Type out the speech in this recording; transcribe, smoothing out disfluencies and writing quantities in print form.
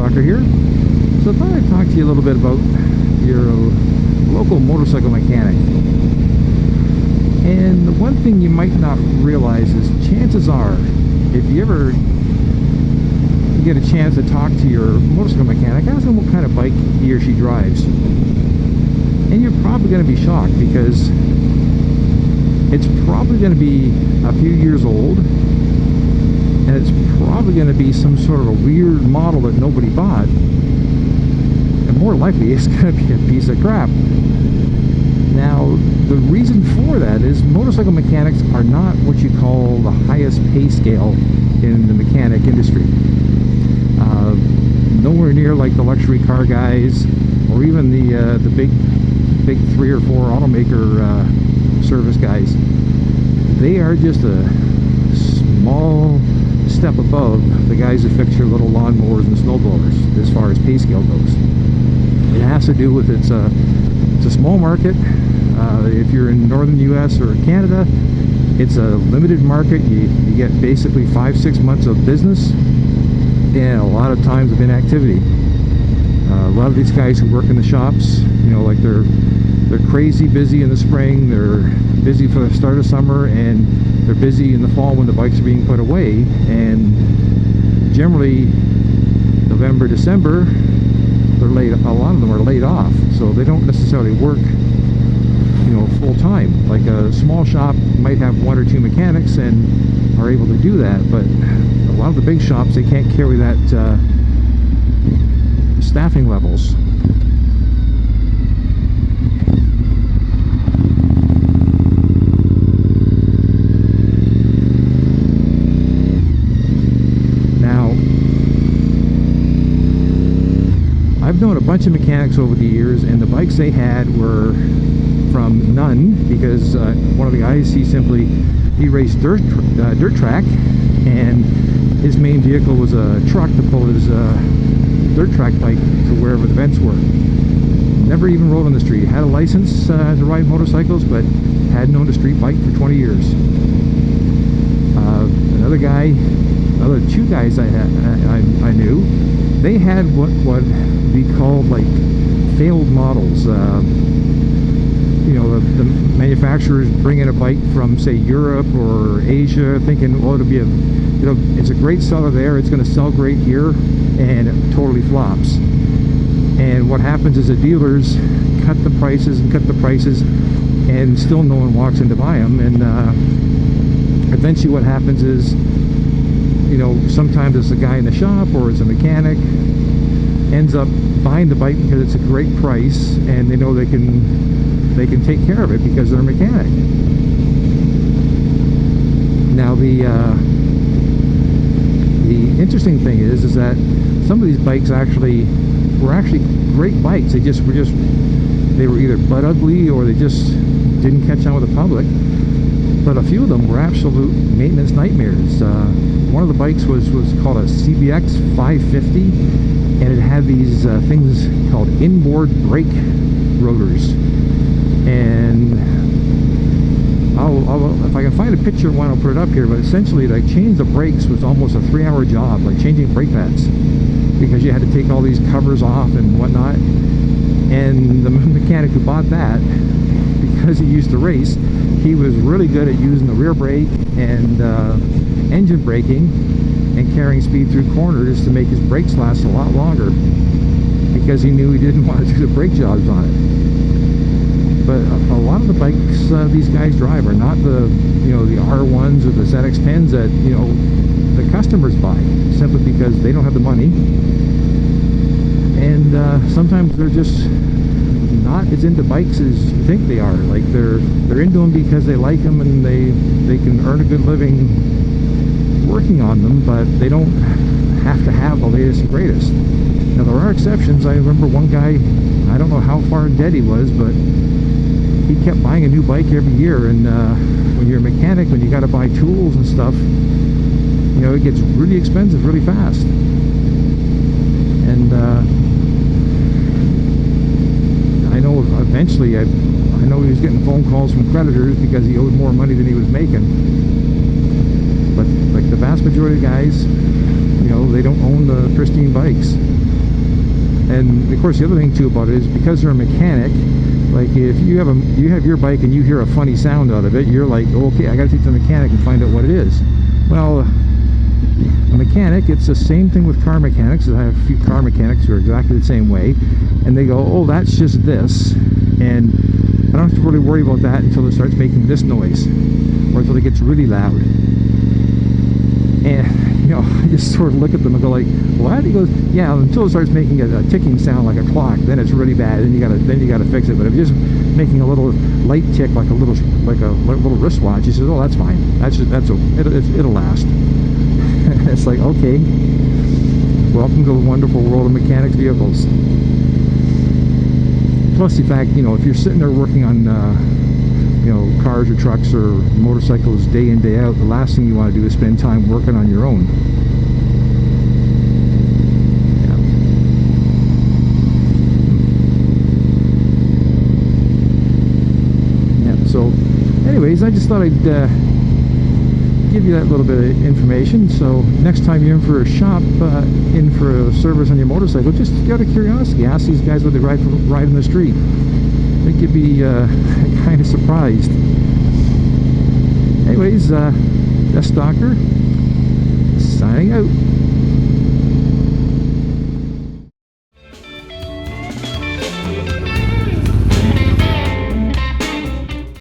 Stalker here. So I thought I'd talk to you a little bit about your local motorcycle mechanic. And the one thing you might not realize is chances are, if you ever get a chance to talk to your motorcycle mechanic, ask him what kind of bike he or she drives. And you're probably going to be shocked, because it's probably going to be a few years old, and it's probably going to be some sort of a weird model that nobody bought, and more likely it's going to be a piece of crap. Now, the reason for that is motorcycle mechanics are not what you call the highest pay scale in the mechanic industry. Nowhere near like the luxury car guys, or even the big 3 or 4 automaker service guys. They are just a small step above the guys who fix your little lawnmowers and snowblowers as far as pay scale goes. It has to do with it's a small market. If you're in northern US or Canada, it's a limited market. You get basically 5-6 months of business and a lot of times of inactivity. A lot of these guys who work in the shops, you know, like they're crazy busy in the spring, they're busy for the start of summer, and they're busy in the fall when the bikes are being put away. And generally November, December, they're laid, a lot of them are laid off, so they don't necessarily work, you know, full time. Like a small shop might have 1 or 2 mechanics and are able to do that, but a lot of the big shops, they can't carry that staffing levels. Now, I've known a bunch of mechanics over the years, and the bikes they had were from none, because one of the guys, he raced dirt track, and his main vehicle was a truck to pull his dirt track bike to wherever the events were. Never even rode on the street. Had a license to ride motorcycles, but hadn't owned a street bike for 20 years. Another 2 guys I knew, they had what we called like failed models. You know, the manufacturers bring in a bike from, say, Europe or Asia, thinking, well, it'll be it's a great seller there, it's going to sell great here, and it totally flops. And what happens is the dealers cut the prices, and still no one walks in to buy them. And eventually what happens is, you know, sometimes it's a guy in the shop or it's a mechanic ends up buying the bike because it's a great price, and they know they can take care of it because they're a mechanic. Now the interesting thing is that some of these bikes were actually great bikes. They were either butt ugly, or they just didn't catch on with the public. But a few of them were absolute maintenance nightmares. One of the bikes was called a CBX 550, and it had these things called inboard brake rotors. And if I can find a picture of one, I'll put it up here. But essentially, like, change the brakes was almost a 3-hour job, like changing brake pads, because you had to take all these covers off and whatnot. And the mechanic who bought that, because he used to race, he was really good at using the rear brake and engine braking and carrying speed through corners to make his brakes last a lot longer, because he knew he didn't want to do the brake jobs on it. But a lot of the bikes these guys drive are not the R1s or the ZX10s that, you know, the customers buy, simply because they don't have the money, and sometimes they're just not as into bikes as you think they are. Like, they're into them because they like them, and they can earn a good living working on them, but they don't have to have the latest and greatest. Now, there are exceptions. I remember one guy, I don't know how far in debt he was, but he kept buying a new bike every year. And when you're a mechanic, when you got to buy tools and stuff, you know, it gets really expensive really fast. And I know eventually, I know he was getting phone calls from creditors because he owed more money than he was making. But like the vast majority of guys, you know, they don't own the pristine bikes. And of course, the other thing too about it is because they're a mechanic. Like if you have your bike and you hear a funny sound out of it, you're like, okay, I got to take to the mechanic and find out what it is. Well, a mechanic, it's the same thing with car mechanics. I have a few car mechanics who are exactly the same way, and they go, oh, that's just this, and I don't have to really worry about that until it starts making this noise, or until it gets really loud. And you know, I just sort of look at them and go like, what? He goes, yeah, until it starts making a ticking sound like a clock, then it's really bad, and you gotta fix it. But if you're just making a little light tick like a little wristwatch, he says, oh, that's fine. It'll last. It's like, okay, welcome to the wonderful world of mechanics vehicles. Plus the fact, you know, if you're sitting there working on you know, cars or trucks or motorcycles day in, day out, the last thing you want to do is spend time working on your own. Yeah. So anyways, I just thought I'd give you that little bit of information. So next time you're in for a shop, in for a service on your motorcycle, just out of curiosity, ask these guys what they ride in the street. I think you'd be kind of surprised. Anyways, DeathsStalker signing out.